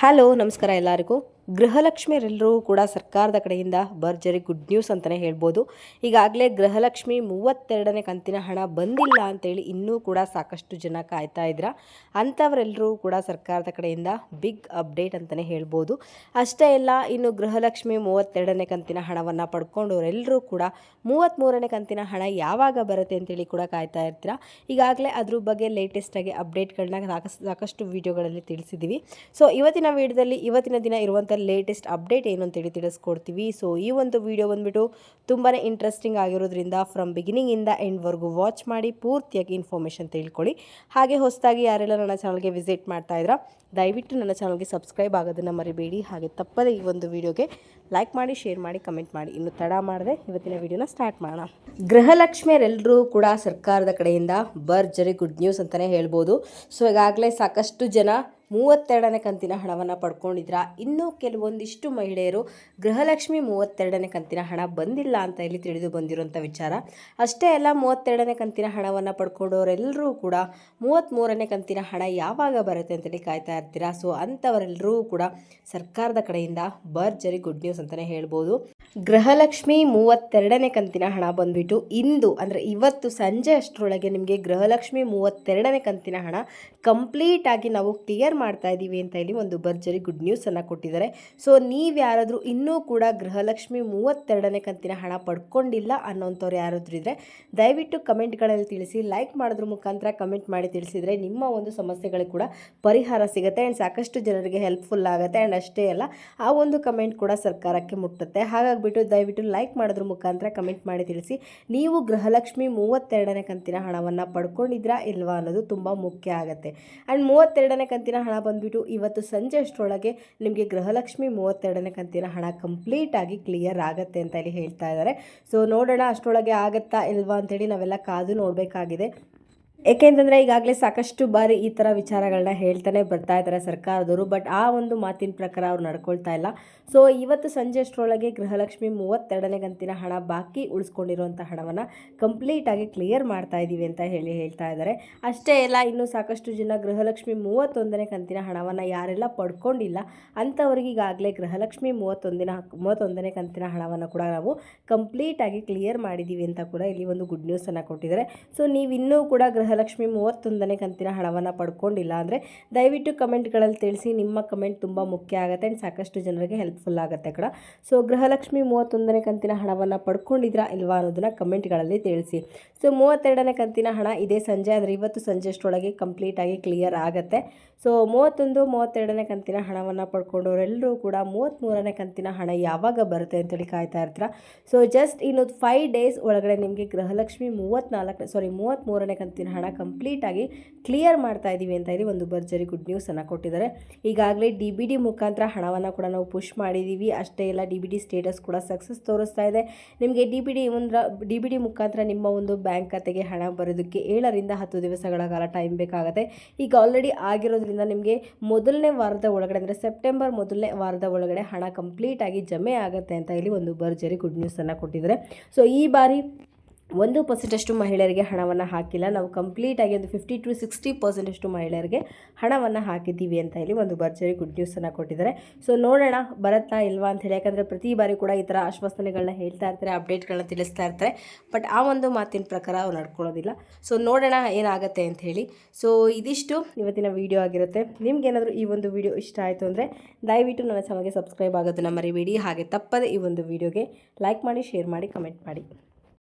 Hello ನಮಸ್ಕಾರ ಎಲ್ಲರಿಗೂ. ಗೃಹಲಕ್ಷ್ಮಿಯರೆಲ್ಲರೂ ಕೂಡ ಸರ್ಕಾರದ ಕಡೆಯಿಂದ ಭರ್ಜರಿ ಗುಡ್ ನ್ಯೂಸ್ ಅಂತಲೇ ಹೇಳ್ಬೋದು. ಈಗಾಗಲೇ ಗೃಹಲಕ್ಷ್ಮಿ 32ನೇ ಕಂತಿನ ಹಣ ಬಂದಿಲ್ಲ ಅಂತೇಳಿ ಇನ್ನೂ ಕೂಡ ಸಾಕಷ್ಟು ಜನ ಕಾಯ್ತಾ ಇದ್ರ. ಅಂಥವರೆಲ್ಲರೂ ಕೂಡ ಸರ್ಕಾರದ ಕಡೆಯಿಂದ ಬಿಗ್ ಅಪ್ಡೇಟ್ ಅಂತಲೇ ಹೇಳ್ಬೋದು. ಅಷ್ಟೇ ಅಲ್ಲ, ಇನ್ನು ಗೃಹಲಕ್ಷ್ಮಿ 32ನೇ ಕಂತಿನ ಹಣವನ್ನು ಪಡ್ಕೊಂಡವರೆಲ್ಲರೂ ಕೂಡ 33ನೇ ಕಂತಿನ ಹಣ ಯಾವಾಗ ಬರುತ್ತೆ ಅಂತೇಳಿ ಕೂಡ ಕಾಯ್ತಾ ಇರ್ತೀರ. ಈಗಾಗಲೇ ಅದ್ರ ಬಗ್ಗೆ ಲೇಟೆಸ್ಟಾಗಿ ಅಪ್ಡೇಟ್ಗಳನ್ನ ಸಾಕಷ್ಟು ವಿಡಿಯೋಗಳಲ್ಲಿ ತಿಳಿಸಿದ್ದೀವಿ. ಸೊ ಇವತ್ತಿನ ವಿಡಿಯೋದಲ್ಲಿ ಇವತ್ತಿನ ದಿನ ಇರುವಂಥ ಲೇಟೆಸ್ಟ್ ಅಪ್ಡೇಟ್ ಏನು ಅಂತೇಳಿ ತಿಳಿಸ್ಕೊಡ್ತೀವಿ. ಸೊ ಈ ಒಂದು ವಿಡಿಯೋ ಬಂದ್ಬಿಟ್ಟು ತುಂಬಾ ಇಂಟ್ರೆಸ್ಟಿಂಗ್ ಆಗಿರೋದ್ರಿಂದ ಫ್ರಮ್ ಬಿಗಿನಿಂಗಿಂದ ಎಂಡ್ವರೆಗೂ ವಾಚ್ ಮಾಡಿ ಪೂರ್ತಿಯಾಗಿ ಇನ್ಫಾರ್ಮೇಷನ್ ತಿಳ್ಕೊಳ್ಳಿ. ಹಾಗೆ ಹೊಸದಾಗಿ ಯಾರೆಲ್ಲ ನನ್ನ ಚಾನಲ್ಗೆ ವಿಸಿಟ್ ಮಾಡ್ತಾ ಇದ್ದೀರಾ, ದಯವಿಟ್ಟು ನನ್ನ ಚಾನಲ್ಗೆ ಸಬ್ಸ್ಕ್ರೈಬ್ ಆಗೋದನ್ನು ಮರಿಬೇಡಿ. ಹಾಗೆ ತಪ್ಪದೇ ಈ ಒಂದು ವಿಡಿಯೋಗೆ ಲೈಕ್ ಮಾಡಿ, ಶೇರ್ ಮಾಡಿ, ಕಮೆಂಟ್ ಮಾಡಿ. ಇನ್ನು ತಡ ಮಾಡದೆ ಇವತ್ತಿನ ವಿಡಿಯೋನ ಸ್ಟಾರ್ಟ್ ಮಾಡೋಣ. ಗೃಹಲಕ್ಷ್ಮಿಯರೆಲ್ಲರೂ ಕೂಡ ಸರ್ಕಾರದ ಕಡೆಯಿಂದ ಭರ್ಜರಿ ಗುಡ್ ನ್ಯೂಸ್ ಅಂತಲೇ ಹೇಳ್ಬೋದು. ಸೊ ಈಗಾಗಲೇ ಸಾಕಷ್ಟು ಜನ 32ನೇ ಕಂತಿನ ಹಣವನ್ನು ಪಡ್ಕೊಂಡಿದ್ರ. ಇನ್ನೂ ಕೆಲವೊಂದಿಷ್ಟು ಮಹಿಳೆಯರು ಗೃಹಲಕ್ಷ್ಮಿ 32ನೇ ಕಂತಿನ ಹಣ ಬಂದಿಲ್ಲ ಅಂತ ಇಲ್ಲಿ ತಿಳಿದು ಬಂದಿರುವಂಥ ವಿಚಾರ. ಅಷ್ಟೇ ಅಲ್ಲ, 32ನೇ ಕಂತಿನ ಹಣವನ್ನು ಪಡ್ಕೊಂಡವರೆಲ್ಲರೂ ಕೂಡ 33ನೇ ಕಂತಿನ ಹಣ ಯಾವಾಗ ಬರುತ್ತೆ ಅಂತೇಳಿ ಕಾಯ್ತಾ ಇರ್ತೀರಾ. ಸೊ ಅಂಥವರೆಲ್ಲರೂ ಕೂಡ ಸರ್ಕಾರದ ಕಡೆಯಿಂದ ಭರ್ಜರಿ ಗುಡ್ ನ್ಯೂಸ್ ಅಂತಲೇ ಹೇಳ್ಬೋದು. ಗೃಹಲಕ್ಷ್ಮಿ 32ನೇ ಕಂತಿನ ಹಣ ಬಂದ್ಬಿಟ್ಟು ಇಂದು ಅಂದರೆ ಇವತ್ತು ಸಂಜೆ ಅಷ್ಟರೊಳಗೆ ನಿಮಗೆ ಗೃಹಲಕ್ಷ್ಮಿ 32ನೇ ಕಂತಿನ ಹಣ ಕಂಪ್ಲೀಟ್ ಆಗಿ ನಾವು ಕ್ಲಿಯರ್ ಮಾಡ್ತಾ ಇದ್ದೀವಿ ಅಂತ ಹೇಳಿ ಒಂದು ಭರ್ಜರಿ ಗುಡ್ ನ್ಯೂಸನ್ನು ಕೊಟ್ಟಿದ್ದಾರೆ. ಸೊ ನೀವು ಯಾರಾದರೂ ಇನ್ನೂ ಕೂಡ ಗೃಹಲಕ್ಷ್ಮಿ 32ನೇ ಕಂತಿನ ಹಣ ಪಡ್ಕೊಂಡಿಲ್ಲ ಅನ್ನೋಂಥವ್ರು ಯಾರಾದರೂ ಇದ್ದರೆ ದಯವಿಟ್ಟು ಕಮೆಂಟ್ಗಳಲ್ಲಿ ತಿಳಿಸಿ. ಲೈಕ್ ಮಾಡೋದ್ರ ಮುಖಾಂತರ ಕಮೆಂಟ್ ಮಾಡಿ ತಿಳಿಸಿದರೆ ನಿಮ್ಮ ಒಂದು ಸಮಸ್ಯೆಗಳಿಗೆ ಕೂಡ ಪರಿಹಾರ ಸಿಗುತ್ತೆ ಆ್ಯಂಡ್ ಸಾಕಷ್ಟು ಜನರಿಗೆ ಹೆಲ್ಪ್ಫುಲ್ ಆಗುತ್ತೆ. ಆ್ಯಂಡ್ ಅಷ್ಟೇ ಅಲ್ಲ, ಆ ಒಂದು ಕಮೆಂಟ್ ಕೂಡ ಸರ್ಕಾರಕ್ಕೆ ಮುಟ್ಟುತ್ತೆ. ಹಾಗಾಗಿಬಿಟ್ಟು ದಯವಿಟ್ಟು ಲೈಕ್ ಮಾಡೋದ್ರ ಮುಖಾಂತರ ಕಮೆಂಟ್ ಮಾಡಿ ತಿಳಿಸಿ ನೀವು ಗೃಹಲಕ್ಷ್ಮಿ 32ನೇ ಕಂತಿನ ಹಣವನ್ನು ಪಡ್ಕೊಂಡಿದ್ರಾ ಇಲ್ವಾ ಅನ್ನೋದು ತುಂಬ ಮುಖ್ಯ ಆಗುತ್ತೆ. ಆ್ಯಂಡ್ 32ನೇ ಕಂತಿನ ಹಣ ಬಂದ್ಬಿಟ್ಟು ಇವತ್ತು ಸಂಜೆ ಅಷ್ಟರೊಳಗೆ ನಿಮಗೆ ಗೃಹಲಕ್ಷ್ಮಿ 32ನೇ ಕಂತಿನ ಹಣ ಕಂಪ್ಲೀಟ್ ಆಗಿ ಕ್ಲಿಯರ್ ಆಗುತ್ತೆ ಅಂತ ಹೇಳಿ ಹೇಳ್ತಾ ಇದ್ದಾರೆ. ಸೊ ನೋಡೋಣ ಅಷ್ಟರೊಳಗೆ ಆಗುತ್ತಾ ಇಲ್ವಾ ಅಂತೇಳಿ ನಾವೆಲ್ಲ ಕಾದು ನೋಡಬೇಕಾಗಿದೆ. ಏಕೆಂತಂದರೆ ಈಗಾಗಲೇ ಸಾಕಷ್ಟು ಬಾರಿ ಈ ಥರ ವಿಚಾರಗಳನ್ನ ಹೇಳ್ತಾನೆ ಬರ್ತಾ ಇದ್ದಾರೆ ಸರ್ಕಾರದವರು. ಬಟ್ ಆ ಒಂದು ಮಾತಿನ ಪ್ರಕಾರ ಅವ್ರು ನಡ್ಕೊಳ್ತಾ ಇಲ್ಲ. ಸೊ ಇವತ್ತು ಸಂಜೆ ಅಷ್ಟರೊಳಗೆ ಗೃಹಲಕ್ಷ್ಮಿ 32ನೇ ಕಂತಿನ ಹಣ ಬಾಕಿ ಉಳಿಸ್ಕೊಂಡಿರುವಂಥ ಹಣವನ್ನು ಕಂಪ್ಲೀಟಾಗಿ ಕ್ಲಿಯರ್ ಮಾಡ್ತಾ ಇದ್ದೀವಿ ಅಂತ ಹೇಳ್ತಾ ಇದ್ದಾರೆ. ಅಷ್ಟೇ ಅಲ್ಲ, ಇನ್ನೂ ಸಾಕಷ್ಟು ಜನ ಗೃಹಲಕ್ಷ್ಮಿ 31ನೇ ಕಂತಿನ ಹಣವನ್ನು ಯಾರೆಲ್ಲ ಪಡ್ಕೊಂಡಿಲ್ಲ ಅಂಥವ್ರಿಗೆ ಈಗಾಗಲೇ ಗೃಹಲಕ್ಷ್ಮಿ 31ನೇ ಕಂತಿನ ಹಣವನ್ನು ಕೂಡ ನಾವು ಕಂಪ್ಲೀಟಾಗಿ ಕ್ಲಿಯರ್ ಮಾಡಿದ್ದೀವಿ ಅಂತ ಕೂಡ ಇಲ್ಲಿ ಒಂದು ಗುಡ್ ನ್ಯೂಸನ್ನು ಕೊಟ್ಟಿದ್ದಾರೆ. ಸೊ ನೀವಿನ್ನೂ ಕೂಡ ಗೃಹಲಕ್ಷ್ಮಿ 31ನೇ ಕಂತಿನ ಹಣವನ್ನು ಪಡ್ಕೊಂಡಿಲ್ಲ ಅಂದರೆ ದಯವಿಟ್ಟು ಕಮೆಂಟ್ಗಳಲ್ಲಿ ತಿಳಿಸಿ. ನಿಮ್ಮ ಕಮೆಂಟ್ ತುಂಬ ಮುಖ್ಯ ಆಗುತ್ತೆ ಆ್ಯಂಡ್ ಸಾಕಷ್ಟು ಜನರಿಗೆ ಹೆಲ್ಪ್ಫುಲ್ ಆಗುತ್ತೆ ಕೂಡ. ಸೊ ಗೃಹಲಕ್ಷ್ಮಿ 31ನೇ ಕಂತಿನ ಹಣವನ್ನು ಪಡ್ಕೊಂಡಿದ್ರಾ ಇಲ್ವಾ ಅನ್ನೋದನ್ನು ಕಮೆಂಟ್ಗಳಲ್ಲಿ ತಿಳಿಸಿ. ಸೊ 32ನೇ ಕಂತಿನ ಹಣ ಇದೇ ಸಂಜೆ ಅಂದರೆ ಇವತ್ತು ಸಂಜೆ ಅಷ್ಟರೊಳಗೆ ಕಂಪ್ಲೀಟಾಗಿ ಕ್ಲಿಯರ್ ಆಗುತ್ತೆ. ಸೊ 32ನೇ ಕಂತಿನ ಹಣವನ್ನು ಪಡ್ಕೊಂಡವರೆಲ್ಲರೂ ಕೂಡ 33ನೇ ಕಂತಿನ ಹಣ ಯಾವಾಗ ಬರುತ್ತೆ ಅಂತೇಳಿ ಕಾಯ್ತಾ ಇರ್ತೀರ. ಸೊ ಜಸ್ಟ್ ಇನ್ನು 5 ಡೇಸ್ ಒಳಗಡೆ ನಿಮಗೆ ಗೃಹಲಕ್ಷ್ಮಿ 33ನೇ ಕಂತಿನ ಹಣ ಕಂಪ್ಲೀಟಾಗಿ ಕ್ಲಿಯರ್ ಮಾಡ್ತಾ ಇದ್ದೀವಿ ಅಂತ ಹೇಳಿ ಒಂದು ಭರ್ಜರಿ ಗುಡ್ ನ್ಯೂಸನ್ನು ಕೊಟ್ಟಿದ್ದಾರೆ. ಈಗಾಗಲೇ DBD ಮುಖಾಂತರ ಹಣವನ್ನು ಕೂಡ ನಾವು ಪುಷ್ ಮಾಡಿದ್ದೀವಿ. ಅಷ್ಟೇ ಇಲ್ಲ, DBD ಸ್ಟೇಟಸ್ ಕೂಡ ಸಕ್ಸಸ್ ತೋರಿಸ್ತಾ ಇದೆ. ನಿಮಗೆ DBD ಮುಖಾಂತರ ನಿಮ್ಮ ಒಂದು ಬ್ಯಾಂಕ್ ಖಾತೆಗೆ ಹಣ ಬರೋದಕ್ಕೆ 7ರಿಂದ 10 ದಿವಸಗಳ ಕಾಲ ಟೈಮ್ ಬೇಕಾಗುತ್ತೆ. ಈಗ ಆಲ್ರೆಡಿ ಆಗಿರೋದ್ರಿಂದ ನಿಮಗೆ ಮೊದಲನೇ ವಾರದ ಒಳಗಡೆ ಅಂದರೆ ಸೆಪ್ಟೆಂಬರ್ ಮೊದಲನೇ ವಾರದ ಒಳಗಡೆ ಹಣ ಕಂಪ್ಲೀಟಾಗಿ ಜಮೆ ಆಗುತ್ತೆ ಅಂತ ಹೇಳಿ ಒಂದು ಭರ್ಜರಿ ಗುಡ್ ನ್ಯೂಸನ್ನು ಕೊಟ್ಟಿದ್ದಾರೆ. ಸೊ ಈ ಬಾರಿ 1% ಮಹಿಳೆಯರಿಗೆ ಹಣವನ್ನು ಹಾಕಿಲ್ಲ. ನಾವು ಕಂಪ್ಲೀಟಾಗಿ ಒಂದು 50 to 60% ಮಹಿಳೆಯರಿಗೆ ಹಣವನ್ನು ಹಾಕಿದ್ದೀವಿ ಅಂತ ಹೇಳಿ ಒಂದು ಭರ್ಜರಿ ಗುಡ್ ನ್ಯೂಸನ್ನು ಕೊಟ್ಟಿದ್ದಾರೆ. ಸೊ ನೋಡೋಣ ಬರುತ್ತಾ ಇಲ್ವಾ ಅಂತ ಹೇಳಿ. ಯಾಕಂದರೆ ಪ್ರತಿ ಬಾರಿ ಕೂಡ ಈ ಥರ ಆಶ್ವಾಸನೆಗಳನ್ನ ಹೇಳ್ತಾ ಇರ್ತಾರೆ, ಅಪ್ಡೇಟ್ಗಳನ್ನ ತಿಳಿಸ್ತಾ ಇರ್ತಾರೆ. ಬಟ್ ಆ ಒಂದು ಮಾತಿನ ಪ್ರಕಾರ ಅವ್ರು ನಡ್ಕೊಳ್ಳೋದಿಲ್ಲ. ಸೊ ನೋಡೋಣ ಏನಾಗುತ್ತೆ ಅಂತ ಹೇಳಿ. ಸೊ ಇದಿಷ್ಟು ಇವತ್ತಿನ ವಿಡಿಯೋ ಆಗಿರುತ್ತೆ. ನಿಮ್ಗೇನಾದರೂ ಈ ಒಂದು ವಿಡಿಯೋ ಇಷ್ಟ ಆಯಿತು ಅಂದರೆ ದಯವಿಟ್ಟು ನನ್ನ ಚಾನಲ್ಗೆ ಸಬ್ಸ್ಕ್ರೈಬ್ ಆಗೋದನ್ನು ಮರಿಬೇಡಿ. ಹಾಗೆ ತಪ್ಪದೆ ಈ ಒಂದು ವಿಡಿಯೋಗೆ ಲೈಕ್ ಮಾಡಿ, ಶೇರ್ ಮಾಡಿ, ಕಮೆಂಟ್ ಮಾಡಿ.